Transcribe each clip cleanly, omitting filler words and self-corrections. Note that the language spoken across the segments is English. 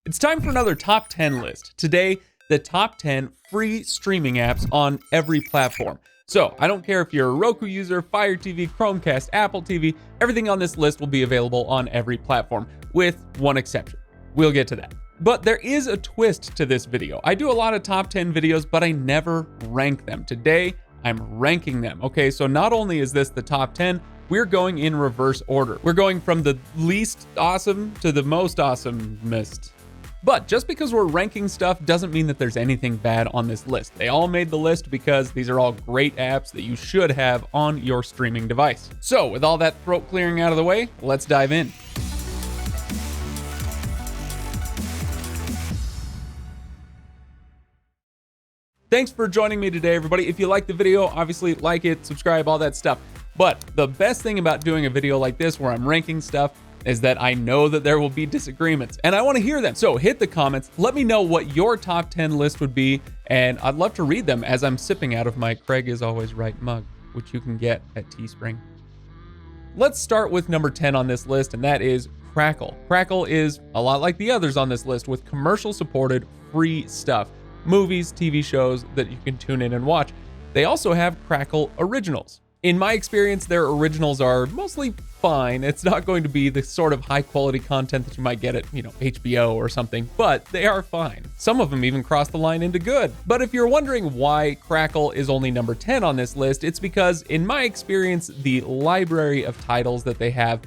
It's time for another top 10 list. Today, the top 10 free streaming apps on every platform. So, I don't care if you're a Roku user, Fire TV, Chromecast, Apple TV, everything on this list will be available on every platform, with one exception. We'll get to that. But there is a twist to this video. I do a lot of top 10 videos, but I never rank them. Today, I'm ranking them. Okay, so not only is this the top 10, we're going in reverse order. We're going from the least awesome to the most awesomest. But just because we're ranking stuff doesn't mean that there's anything bad on this list. They all made the list because these are all great apps that you should have on your streaming device. So with all that throat clearing out of the way, let's dive in. Thanks for joining me today, everybody. If you like the video, obviously like it, subscribe, all that stuff. But the best thing about doing a video like this where I'm ranking stuff is that I know that there will be disagreements and I want to hear them. So hit the comments, let me know what your top 10 list would be, and I'd love to read them as I'm sipping out of my Craig is Always Right mug, which you can get at Teespring. Let's start with number 10 on this list, and that is Crackle. Crackle is a lot like the others on this list with commercial supported free stuff. Movies, TV shows that you can tune in and watch. They also have Crackle Originals. In my experience, their originals are mostly fine. It's not going to be the sort of high quality content that you might get at, HBO or something, but they are fine. Some of them even cross the line into good. But if you're wondering why Crackle is only number 10 on this list, it's because in my experience, the library of titles that they have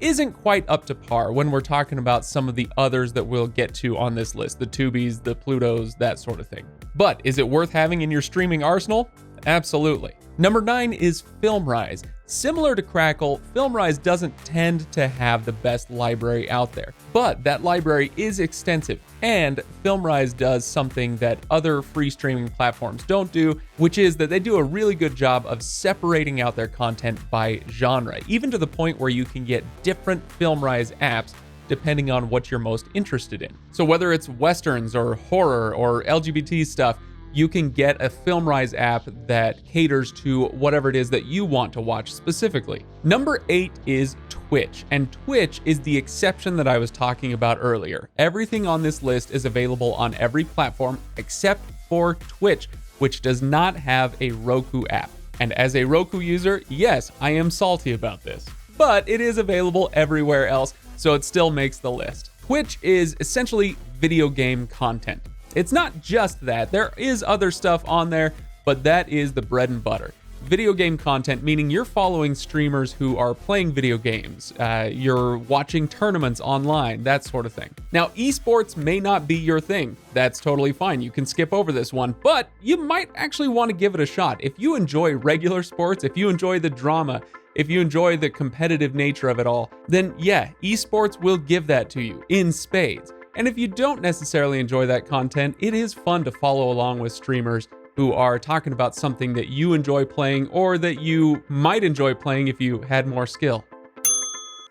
isn't quite up to par when we're talking about some of the others that we'll get to on this list, the Tubies, the Plutos, that sort of thing. But is it worth having in your streaming arsenal? Absolutely. Number 9 is Filmrise. Similar to Crackle, Filmrise doesn't tend to have the best library out there, but that library is extensive, and Filmrise does something that other free streaming platforms don't do, which is that they do a really good job of separating out their content by genre, even to the point where you can get different Filmrise apps depending on what you're most interested in. So whether it's westerns or horror or LGBT stuff, you can get a Filmrise app that caters to whatever it is that you want to watch specifically. Number 8 is Twitch, and Twitch is the exception that I was talking about earlier. Everything on this list is available on every platform except for Twitch, which does not have a Roku app. And as a Roku user, yes, I am salty about this, but it is available everywhere else, so it still makes the list. Twitch is essentially video game content. It's not just that. There is other stuff on there, but that is the bread and butter. Video game content, meaning you're following streamers who are playing video games, you're watching tournaments online, that sort of thing. Now, esports may not be your thing. That's totally fine. You can skip over this one, but you might actually want to give it a shot. If you enjoy regular sports, if you enjoy the drama, if you enjoy the competitive nature of it all, then yeah, esports will give that to you in spades. And if you don't necessarily enjoy that content, it is fun to follow along with streamers who are talking about something that you enjoy playing or that you might enjoy playing if you had more skill.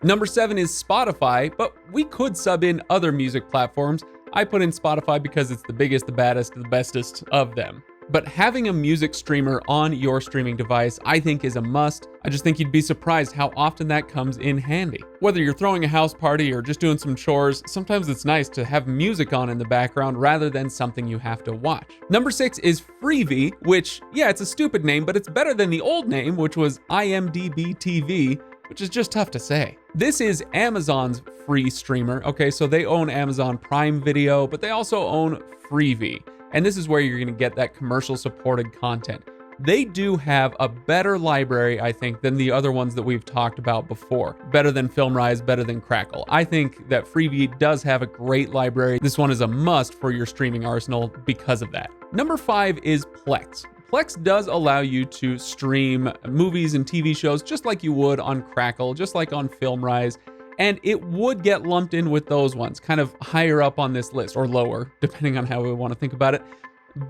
Number 7 is Spotify, but we could sub in other music platforms. I put in Spotify because it's the biggest, the baddest, the bestest of them. But having a music streamer on your streaming device, I think, is a must. I just think you'd be surprised how often that comes in handy. Whether you're throwing a house party or just doing some chores, sometimes it's nice to have music on in the background rather than something you have to watch. Number 6 is Freebie, which, yeah, it's a stupid name, but it's better than the old name, which was IMDb TV, which is just tough to say. This is Amazon's free streamer. Okay, so they own Amazon Prime Video, but they also own Freebie. And this is where you're going to get that commercial supported content. They do have a better library, I think, than the other ones that we've talked about before. Better than Filmrise, better than Crackle. I think that Freebie does have a great library. This one is a must for your streaming arsenal because of that. Number 5 is Plex. Plex does allow you to stream movies and TV shows just like you would on Crackle, just like on Filmrise. And it would get lumped in with those ones, kind of higher up on this list, or lower, depending on how we want to think about it.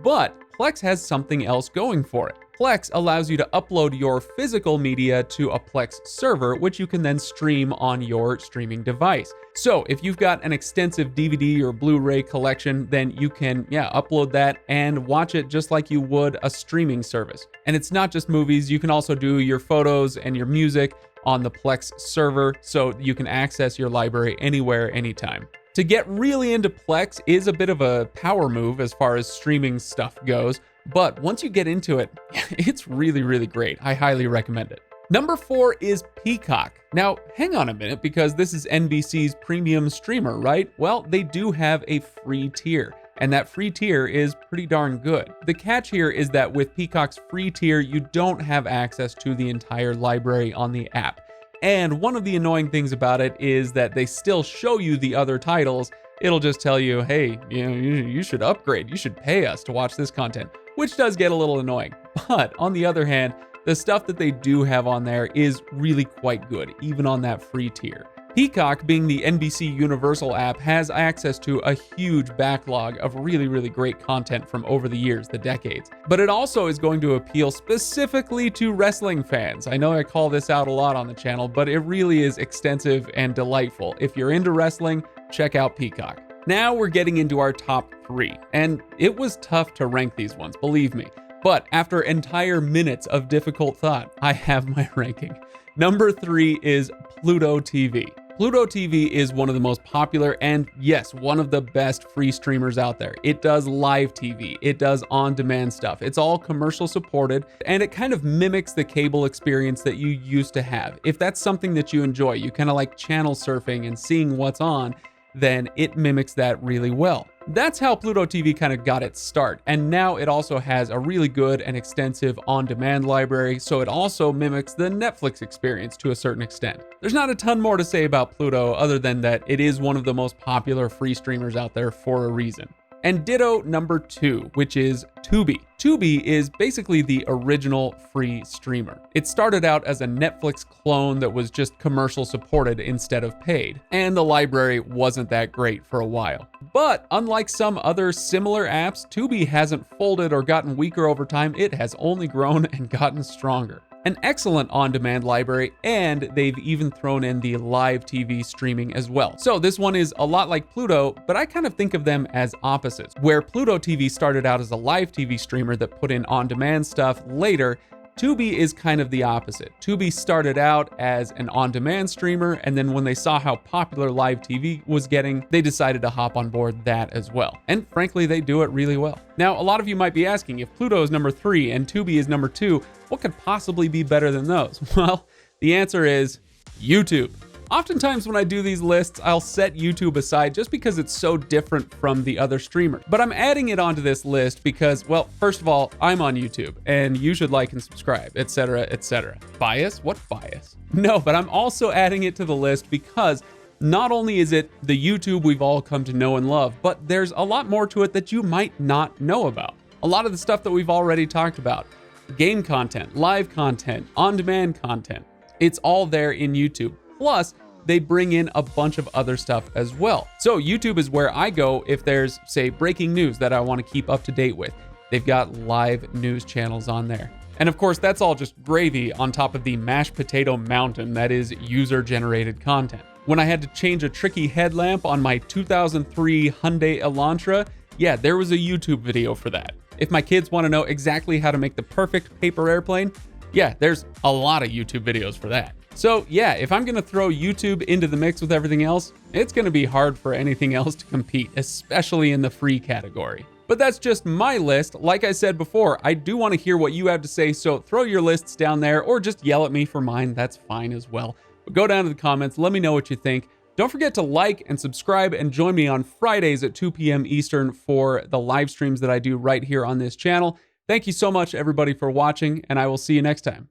But Plex has something else going for it. Plex allows you to upload your physical media to a Plex server, which you can then stream on your streaming device. So if you've got an extensive DVD or Blu-ray collection, then you can, upload that and watch it just like you would a streaming service. And it's not just movies, you can also do your photos and your music on the Plex server, so you can access your library anywhere, anytime. To get really into Plex is a bit of a power move as far as streaming stuff goes, but once you get into it, it's really, really great. I highly recommend it. Number 4 is Peacock. Now, hang on a minute, because this is NBC's premium streamer, right? Well, they do have a free tier, and that free tier is pretty darn good. The catch here is that with Peacock's free tier, you don't have access to the entire library on the app. And one of the annoying things about it is that they still show you the other titles. It'll just tell you, hey, you should upgrade. You should pay us to watch this content, which does get a little annoying. But on the other hand, the stuff that they do have on there is really quite good, even on that free tier. Peacock, being the NBC Universal app, has access to a huge backlog of really, really great content from over the years, the decades. But it also is going to appeal specifically to wrestling fans. I know I call this out a lot on the channel, but it really is extensive and delightful. If you're into wrestling, check out Peacock. Now we're getting into our top 3, and it was tough to rank these ones, believe me. But after entire minutes of difficult thought, I have my ranking. Number 3 is Pluto TV. Pluto TV is one of the most popular and, yes, one of the best free streamers out there. It does live TV, it does on-demand stuff. It's all commercial supported, and it kind of mimics the cable experience that you used to have. If that's something that you enjoy, you kind of like channel surfing and seeing what's on, then it mimics that really well. That's how Pluto TV kind of got its start, and now it also has a really good and extensive on-demand library, so it also mimics the Netflix experience to a certain extent. There's not a ton more to say about Pluto other than that it is one of the most popular free streamers out there for a reason. And ditto number 2, which is Tubi. Tubi is basically the original free streamer. It started out as a Netflix clone that was just commercial supported instead of paid, and the library wasn't that great for a while. But unlike some other similar apps, Tubi hasn't folded or gotten weaker over time. It has only grown and gotten stronger. An excellent on-demand library, and they've even thrown in the live TV streaming as well. So this one is a lot like Pluto, but I kind of think of them as opposites. Where Pluto TV started out as a live TV streamer that put in on-demand stuff later, Tubi is kind of the opposite. Tubi started out as an on-demand streamer, and then when they saw how popular live TV was getting, they decided to hop on board that as well. And frankly, they do it really well. Now, a lot of you might be asking, if Pluto is number 3 and Tubi is number 2, what could possibly be better than those? Well, the answer is YouTube. Oftentimes when I do these lists, I'll set YouTube aside just because it's so different from the other streamers. But I'm adding it onto this list because, well, first of all, I'm on YouTube and you should like and subscribe, etc., etc. Bias? What bias? No, but I'm also adding it to the list because not only is it the YouTube we've all come to know and love, but there's a lot more to it that you might not know about. A lot of the stuff that we've already talked about. Game content, live content, on-demand content. It's all there in YouTube. Plus, they bring in a bunch of other stuff as well. So YouTube is where I go if there's, say, breaking news that I want to keep up to date with. They've got live news channels on there. And of course, that's all just gravy on top of the mashed potato mountain that is user-generated content. When I had to change a tricky headlamp on my 2003 Hyundai Elantra, yeah, there was a YouTube video for that. If my kids want to know exactly how to make the perfect paper airplane, yeah, there's a lot of YouTube videos for that. So yeah, if I'm gonna throw YouTube into the mix with everything else, it's gonna be hard for anything else to compete, especially in the free category. But that's just my list. Like I said before, I do want to hear what you have to say, so throw your lists down there or just yell at me for mine, that's fine as well. But go down to the comments, let me know what you think. Don't forget to like and subscribe and join me on Fridays at 2 p.m. Eastern for the live streams that I do right here on this channel. Thank you so much, everybody, for watching, and I will see you next time.